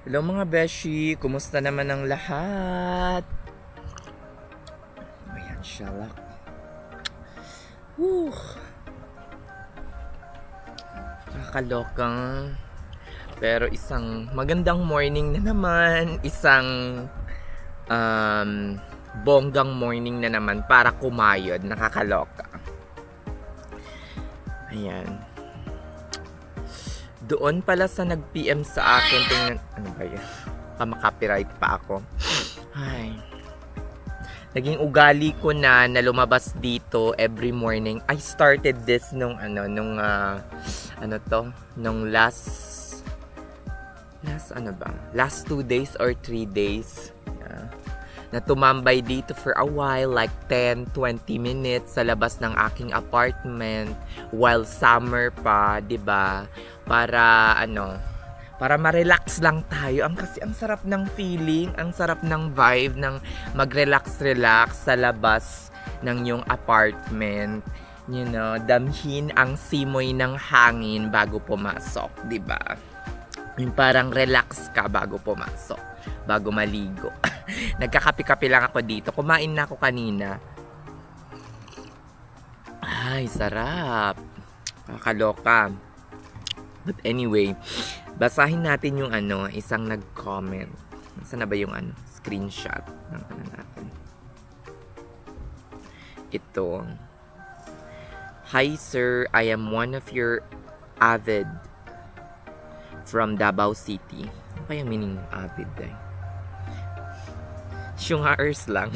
Hello mga beshi, kumusta naman ang lahat? Ayan, shalak. Whew. Nakakalokang. Pero isang magandang morning na naman. Isang bonggang morning na naman para kumayod. Nakakaloka. Ayan. Doon pala sa nag-PM sa akin, tingnan, ano ba yan? Maka-copyright pa ako. Ay. Naging ugali ko na lumabas dito every morning. I started this nung last 2 days or 3 days. Na tumambay dito for a while, like 10-20 minutes sa labas ng aking apartment while summer pa, 'di ba? Para ma-relax lang tayo. Kasi ang sarap ng feeling, ang sarap ng vibe ng mag-relax sa labas ng yung apartment. You know, damhin ang simoy ng hangin bago pumasok, 'di ba? Yung parang relax ka bago pumasok, bago maligo. Nagkakape-kape lang ako dito. Kumain na ako kanina. Ay, sarap. Kakaloka. But anyway, basahin natin yung isang nag-comment. Saan na ba yung screenshot ng natin? Ito. Hi sir, I am one of your avid from Davao City. Ano kaya meaning avid eh? Syunghaers lang.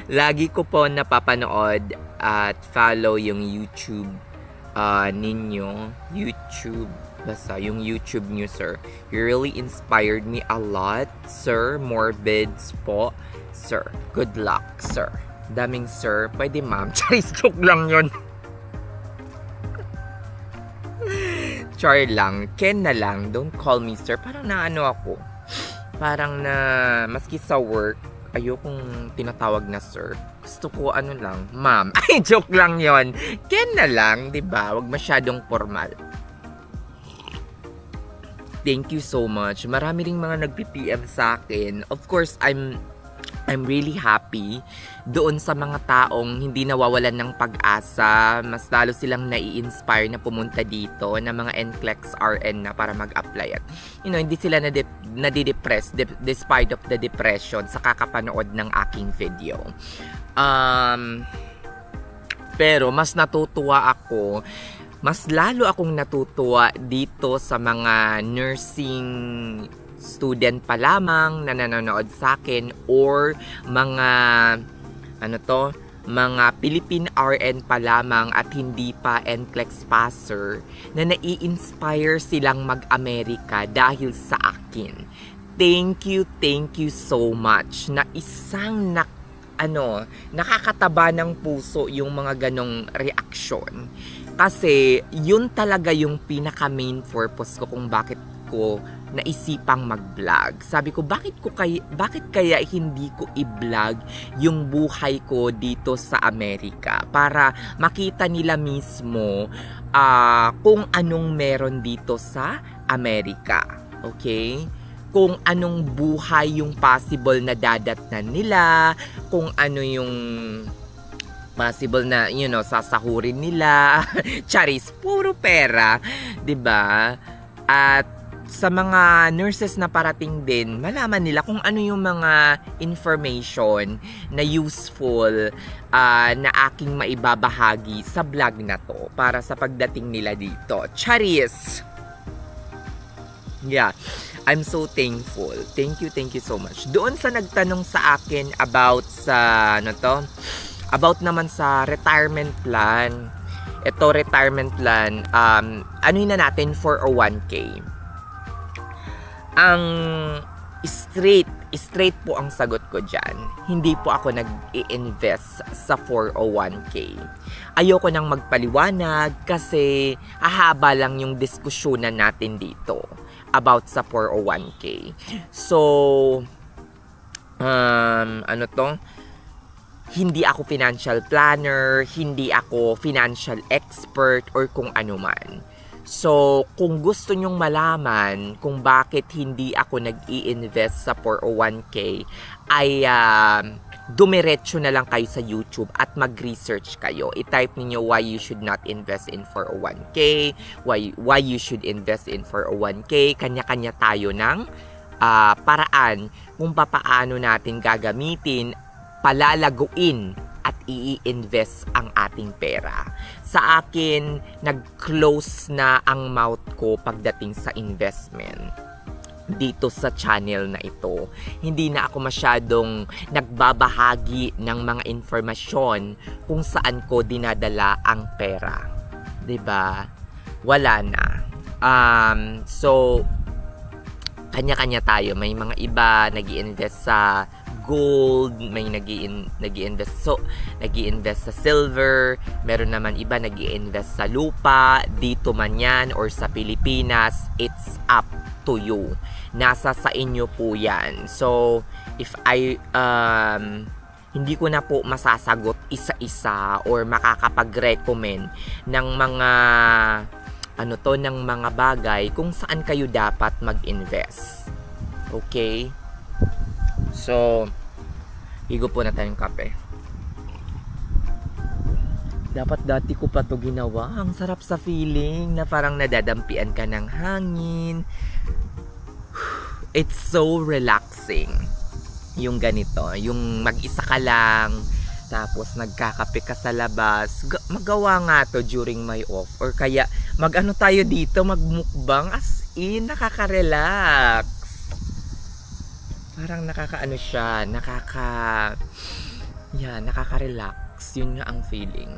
Lagi ko po napapanood at follow yung YouTube ninyo. Basta yung YouTube nyo, sir. You really inspired me a lot, sir. More vids po, sir. Good luck, sir. Daming sir. Pwede ma'am. Charis, joke lang yun. Char lang. Ken na lang. Don't call me sir. Parang naano ako. Parang na, maski sa work, ayokong tinatawag na sir. Gusto ko lang, ma'am. Ay, joke lang yon. Ken na lang, 'di ba? Wag masyadong formal. Thank you so much. Marami ring mga nagpi-PM sa akin. Of course, I'm really happy doon sa mga taong hindi nawawalan ng pag-asa. Mas lalo silang nai-inspire na pumunta dito na mga NCLEX RN na para mag-apply. At, hindi sila nadidepress despite of the depression sa kakapanood ng aking video. Pero mas lalo akong natutuwa dito sa mga nursing student pa lamang na nanonood sa akin or mga mga Philippine RN pa lamang at hindi pa NCLEX passer na nai-inspire silang mag-Amerika dahil sa akin. Thank you so much na isang nakakataba ng puso yung mga ganong reaksyon. Kasi yun talaga yung pinaka main purpose ko kung bakit ko naisipang mag-vlog. Sabi ko, bakit kaya hindi ko i-vlog yung buhay ko dito sa Amerika para makita nila mismo kung anong meron dito sa Amerika. Okay? Kung anong buhay yung possible na dadatnan nila, kung ano yung possible na, sasahurin nila. Charis, puro pera. 'Di ba? At sa mga nurses na parating din, malaman nila kung ano yung mga information na useful na aking maibabahagi sa vlog na to para sa pagdating nila dito. Charis! Yeah, I'm so thankful. Thank you so much. Doon sa nagtanong sa akin about sa, about naman sa retirement plan. Ito, retirement plan, na natin for a 1K. Ang straight po ang sagot ko dyan. Hindi po ako nag-i-invest sa 401k. Ayoko nang magpaliwanag kasi hahaba lang yung diskusyonan natin dito about sa 401k. So, hindi ako financial planner, hindi ako financial expert or kung ano man. So, kung gusto nyong malaman kung bakit hindi ako nag-i-invest sa 401k, ay dumiretso na lang kayo sa YouTube at mag-research kayo. I-type ninyo why you should not invest in 401k, why you should invest in 401k. Kanya-kanya tayo ng paraan kung papaano natin gagamitin, palalaguin at i-invest ang ating pera. Sa akin, nag-close na ang mouth ko pagdating sa investment dito sa channel na ito. Hindi na ako masyadong nagbabahagi ng mga informasyon kung saan ko dinadala ang pera. 'Di ba? Wala na. So, kanya-kanya tayo. May mga iba nag-i-invest sa gold, may nag-i-invest sa silver, meron naman iba nag-i-invest sa lupa, dito man yan or sa Pilipinas. It's up to you. Nasa sa inyo po yan. So, if hindi ko na po masasagot isa-isa or makakapag-recommend ng mga ng mga bagay kung saan kayo dapat mag-invest. Okay? So, higo po na tayong kape. Dapat dati ko pa to ginawa. Ang sarap sa feeling na parang nadadampian ka ng hangin. It's so relaxing. Yung ganito, yung mag-isa ka lang, tapos nagkakape ka sa labas. Magawa nga to during my off. Or kaya, mag-ano tayo dito, magmukbang. As in, nakaka-relax. Parang nakaka-ano siya, nakaka-relax. Yun nga ang feeling.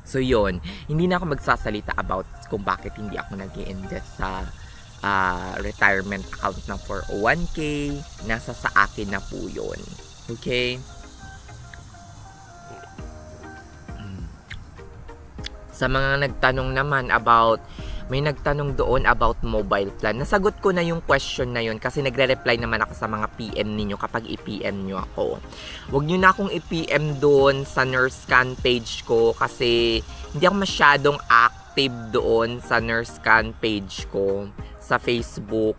So yun, hindi na ako magsasalita about kung bakit hindi ako nag-i-invest sa retirement account ng 401k. Nasa sa akin na po yun. Okay? Sa mga nagtanong naman about, may nagtanong doon about mobile plan. Nasagot ko na yung question na yun kasi nagre-reply naman ako sa mga PM ninyo kapag i-PM nyo ako. Huwag nyo na akong i-PM doon sa Nurse Scan page ko kasi hindi ako masyadong active doon sa Nurse Scan page ko sa Facebook.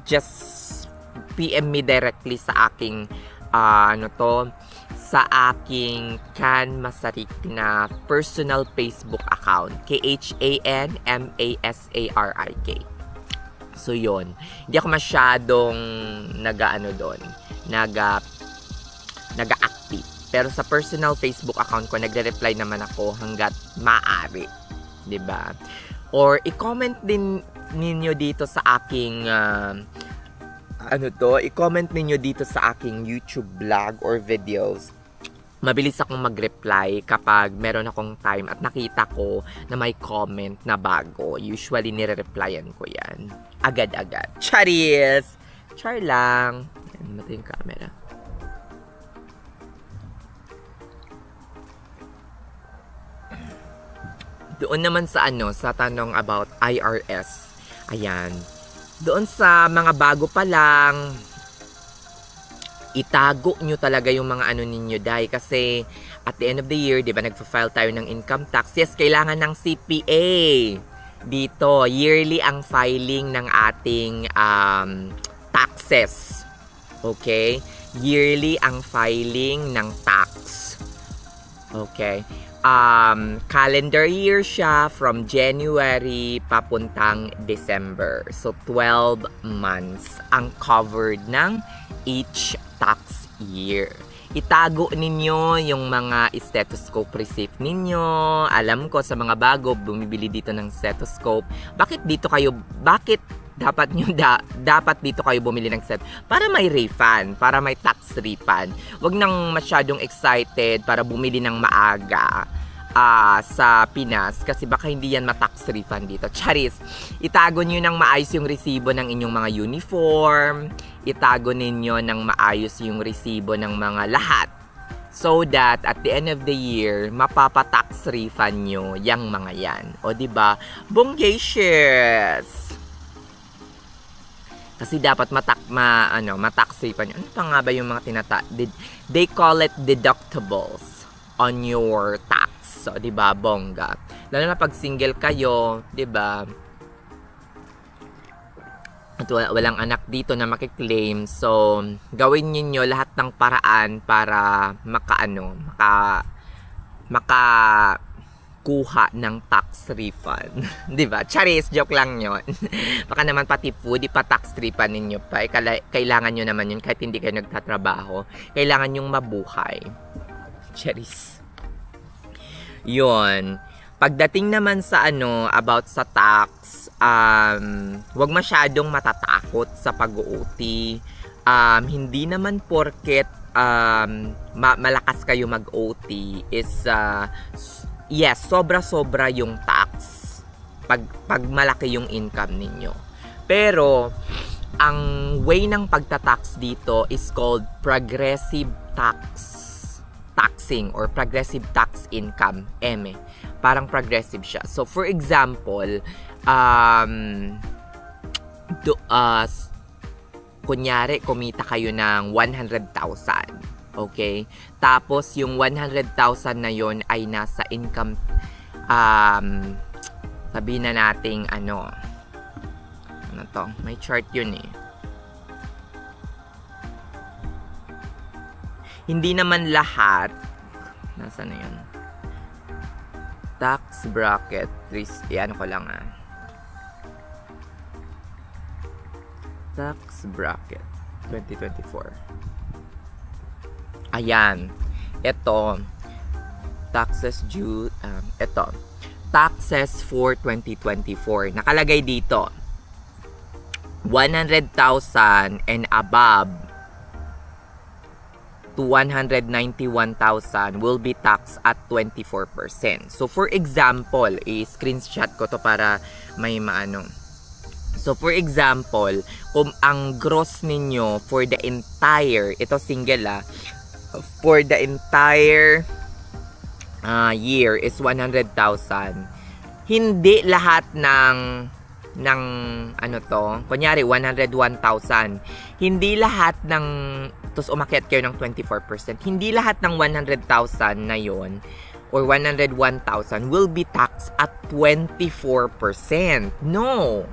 Just PM me directly sa aking sa aking Can Masarik na personal Facebook account. KHANMASARIK. So, yun. Hindi ako masyadong naga-active. Pero sa personal Facebook account ko, nagre-reply naman ako hanggat maaari. 'Di ba? Or, i-comment din ninyo dito sa aking i-comment ninyo dito sa aking YouTube vlog or videos. Mabilis akong mag-reply kapag meron akong time at nakita ko na may comment na bago. Usually, nire-replyan ko yan. Agad-agad. Charis! Char lang. Yan, mati yung camera. Doon naman sa sa tanong about IRS. Ayan. Doon sa mga bago pa lang, itago nyo talaga yung mga ninyo dahil kasi at the end of the year, di ba, nagpa-file tayo ng income tax. Yes, kailangan ng CPA. Dito, yearly ang filing ng ating taxes. Okay? Yearly ang filing ng tax. Okay? Calendar year siya from January papuntang December. So, 12 months ang covered ng each tax year. Itago ninyo yung mga stethoscope receipt ninyo. Alam ko sa mga bago bumibili dito ng stethoscope. Bakit dapat dito kayo bumili ng set? Para may refund, para may tax refund. Huwag nang masyadong excited para bumili ng maaga sa Pinas kasi baka hindi yan ma-tax refund dito. Charis, itago nyo ng maayos yung resibo ng inyong mga uniform. Itago ninyo ng maayos yung resibo ng mga lahat. So that at the end of the year, mapapa-tax refund nyo yung mga yan. O diba? Bonggacious! Kasi dapat ma-tax refund nyo. Ano pa nga ba yung mga they call it deductibles on your tax. So, 'di ba, bongga. Lalo na pag single kayo, 'di ba? At walang anak dito na makiklaim. So, gawin niyo lahat ng paraan para makakuha ng tax refund. 'Di ba? Charis, joke lang 'yon. Baka naman pati food, pa tax refund ninyo pa. Kailangan niyo naman 'yun kahit hindi kayo nagtatrabaho. Kailangan niyong mabuhay. Charis. 'Yon. Pagdating naman sa about sa tax, wag masyadong matatakot sa pag-OT. Hindi naman porket malakas kayo mag-OT is yes, sobra-sobra yung tax pag malaki yung income ninyo. Pero ang way ng pagta-tax dito is called progressive taxing or progressive tax income, parang progressive siya. So for example, kunyari kumita kayo ng 100,000, okay? Tapos yung 100,000 na yon ay nasa income, sabihin na nating ano to, may chart yun eh. Hindi naman lahat, nasa na yun? Tax bracket, ano ko lang tax bracket 2024. Ayan. Ito. Taxes due. Ito. Taxes for 2024. Nakalagay dito. 100,000 and above to 191,000 will be taxed at 24%. So, for example, i-screenshot ko to para may maano. So, for example, kung ang gross ninyo for the entire, ito single for the entire year is 100,000, hindi lahat ng ano to, kunyari 101,000, hindi lahat ng, tapos umakyat kayo ng 24%, hindi lahat ng 100,000 na yon or 101,000 will be taxed at 24%. No!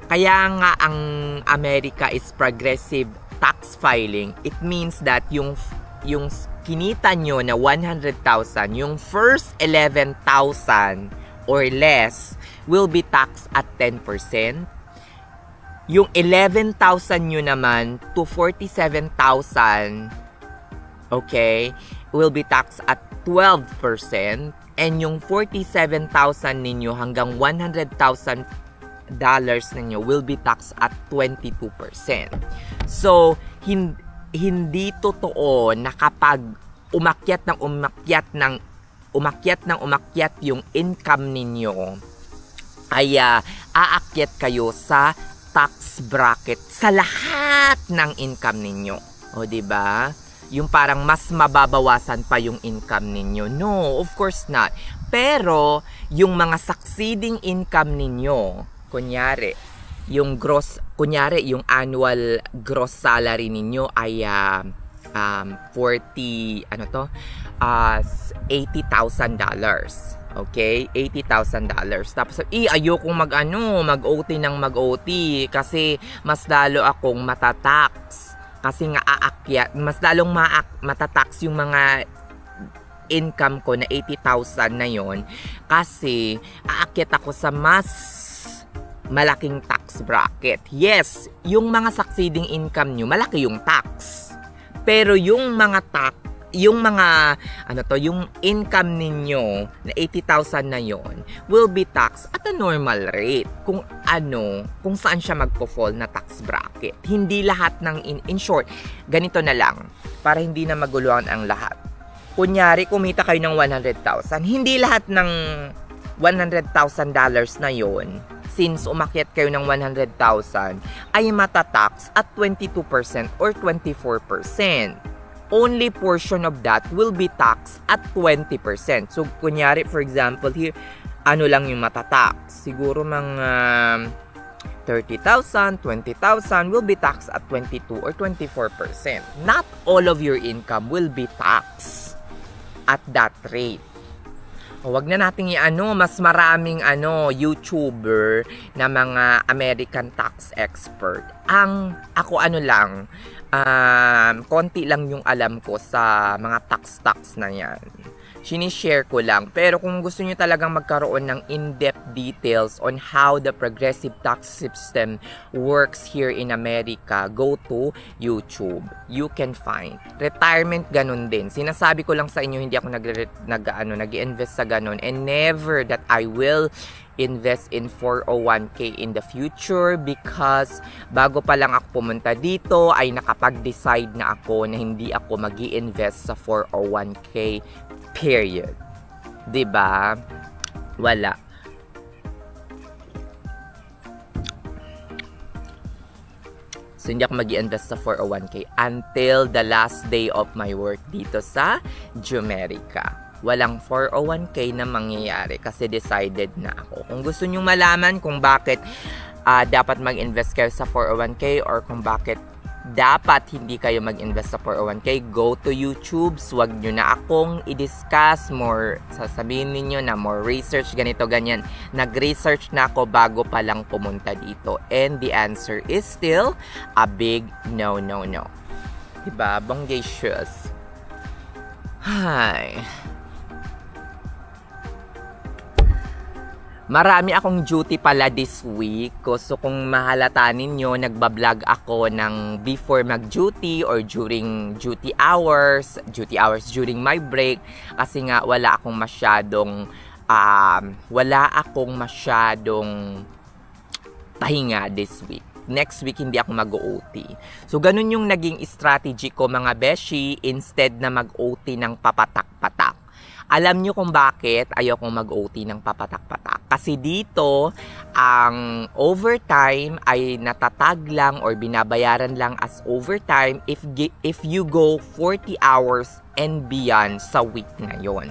Kaya nga ang America is progressive tax filing. It means that yung kinita nyo na 100,000, yung first 11,000 or less will be taxed at 10%. Yung 11,000 nyo naman to 47,000, okay, will be taxed at 12%. And yung 47,000 ninyo hanggang $100,000 ninyo will be taxed at 22%. So, hindi totoo na kapag umakyat yung income ninyo, ay aakyat kayo sa tax bracket sa lahat ng income ninyo. O, diba? Yung parang mas mababawasan pa yung income ninyo. No, of course not. Pero, yung mga succeeding income ninyo, kunyari, yung annual gross salary ninyo ay $80,000. Okay? $80,000. Tapos, ayokong mag-OT ng mag-OT kasi mas lalo akong matatax. Kasi nga mas lalong matatax yung mga income ko na 80,000 na yon kasi aakyat ako sa mas malaking tax bracket. Yes, yung mga succeeding income nyo, malaki yung tax. Pero yung income ninyo na 80,000 na yon will be taxed at a normal rate kung saan siya magpo-fall na tax bracket. Hindi lahat ng, in short, ganito na lang, para hindi na maguluhan ang lahat. Kunyari, kumita kayo ng 100,000, hindi lahat ng $100,000 na yon, since umakyat kayo ng 100,000, ay matatax at 22% or 24%. Only portion of that will be taxed at 20%. So, kunyari, for example, here, lang yung matatax? Siguro mga 30,000, 20,000 will be taxed at 22 or 24%. Not all of your income will be taxed at that rate. Wag na nating i-ano, mas maraming YouTuber na mga American tax expert. Ako lang, konti lang yung alam ko sa mga tax na yan. Sinishare ko lang. Pero kung gusto niyo talagang magkaroon ng in-depth details on how the progressive tax system works here in America, go to YouTube. You can find. Retirement, ganun din. Sinasabi ko lang sa inyo, hindi ako nag-invest sa ganun. And never that I will invest in 401k in the future because bago pa lang ako pumunta dito ay nakapag-decide na ako na hindi ako mag-i-invest sa 401k period. 'Di ba? Wala. So, hindi ako mag-i-invest sa 401k until the last day of my work dito sa Jumerica. Walang 401k na mangyayari kasi decided na ako. Kung gusto nyong malaman kung bakit dapat mag-invest kayo sa 401k or kung bakit dapat hindi kayo mag-invest sa 401k, go to YouTube. Huwag nyo na akong i-discuss more. Sasabihin ninyo na more research, ganito, ganyan. Nag-research na ako bago pa lang pumunta dito. And the answer is still a big no. Diba? Bongacious. Hi. Marami akong duty pala this week. So kung mahalata ninyo, nagbablog ako ng before mag-duty or during duty hours during my break. Kasi nga wala akong masyadong pahinga this week. Next week, hindi ako mag-OT. So, ganun yung naging strategy ko, mga beshi, instead na mag-OT ng papatak-patak. Alam nyo kung bakit ayaw kong mag-OT ng papatak-patak. Kasi dito, ang overtime ay natatag lang or binabayaran lang as overtime if you go 40 hours and beyond sa week na yon.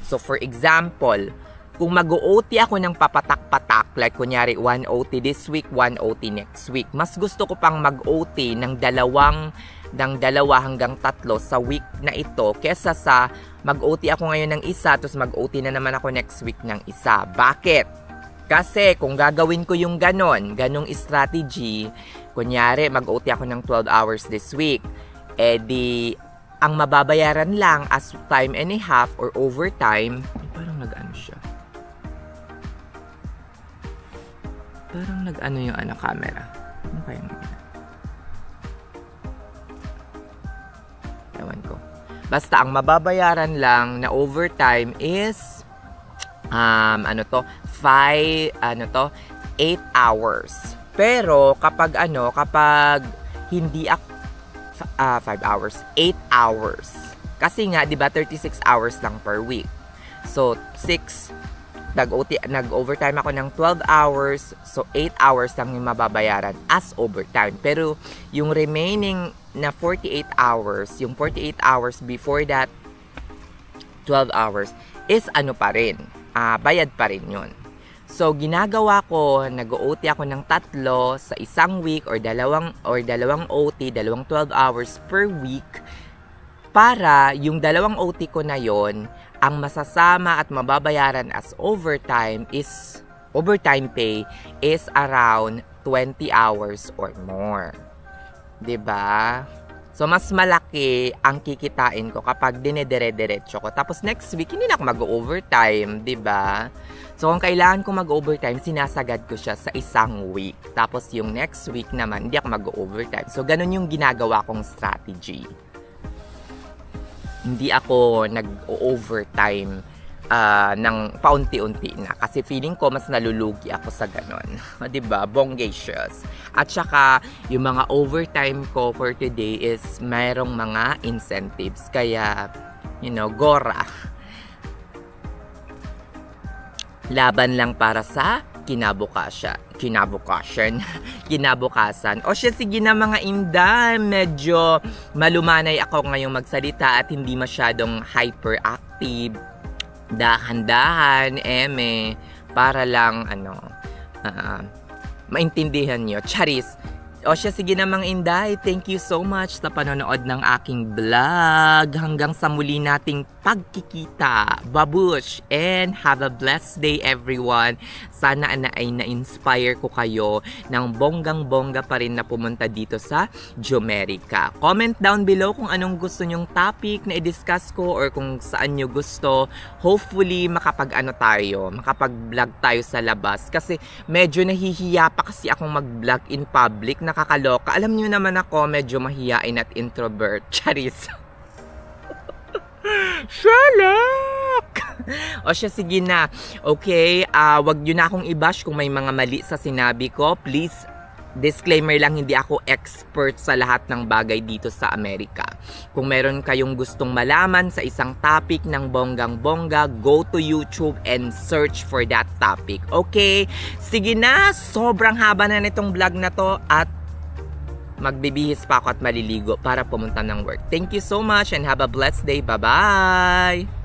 So, for example, kung mag-OT ako ng papatak-patak, like kunyari 1 OT this week, 1 OT next week, mas gusto ko pang mag-OT ng dalawa hanggang 3 sa week na ito kesa sa mag-OT ako ngayon ng isa tapos mag-OT na naman ako next week ng isa. Bakit? Kasi kung gagawin ko yung ganong strategy, kunyari mag-OT ako ng 12 hours this week, di ang mababayaran lang as time and a half or overtime, parang nag-ano siya. Parang nag-ano yung camera. Ano kaya nangyari? Ewan ko. Basta ang mababayaran lang na overtime is 8 hours. Pero kapag hindi ako 5 hours, 8 hours. Kasi nga 'di ba 36 hours lang per week. So nag-overtime ako ng 12 hours, so 8 hours lang yung mababayaran as overtime. Pero yung remaining na 48 hours, yung 48 hours before that 12 hours is pa rin, bayad pa rin yun. So ginagawa ko, nag-OT ako ng 3 sa isang week or dalawang OT, 12 hours per week para yung 2 OT ko na yon ang masasama at mababayaran as overtime pay is around 20 hours or more. 'Di ba? So mas malaki ang kikitain ko kapag dinedire-diretso ko. Tapos next week hindi na ako mag-overtime, 'di ba? So kung kailangan ko mag-overtime, sinasagad ko siya sa isang week. Tapos yung next week naman hindi ako mag-overtime. So ganun yung ginagawa kong strategy. Hindi ako nag-overtime ng paunti-unti na. Kasi feeling ko mas nalulugi ako sa ganon. Diba? Bongacious. At saka, yung mga overtime ko for today is mayroong mga incentives. Kaya, gora. Laban lang para sa kinabukasan. O siya, sige na mga inday, medyo malumanay ako ngayong magsalita at hindi masyadong hyperactive. Dahan-dahan, para lang, maintindihan nyo. Charis. O siya, sige na mga inday, thank you so much sa panonood ng aking vlog. Hanggang sa muli nating pagkikita. Babush! And have a blessed day everyone. Sana ay na-inspire ko kayo ng bonggang-bongga pa rin na pumunta dito sa Jumerica. Comment down below kung anong gusto nyong topic na i-discuss ko or kung saan nyo gusto. Hopefully makapag-vlog tayo sa labas. Kasi medyo nahihiya pa kasi akong mag-vlog in public. Nakakaloka. Alam nyo naman ako, medyo mahiyain at introvert. Charis. Shalak! O siya, sige na. Okay, wag nyo na akong i-bash kung may mga mali sa sinabi ko. Please, disclaimer lang, hindi ako expert sa lahat ng bagay dito sa Amerika. Kung meron kayong gustong malaman sa isang topic ng bonggang-bongga, go to YouTube and search for that topic. Okay? Sige na, sobrang haba na nitong vlog na to at magbibihis pa ako at maliligo para pumunta ng work. Thank you so much and have a blessed day. Bye-bye!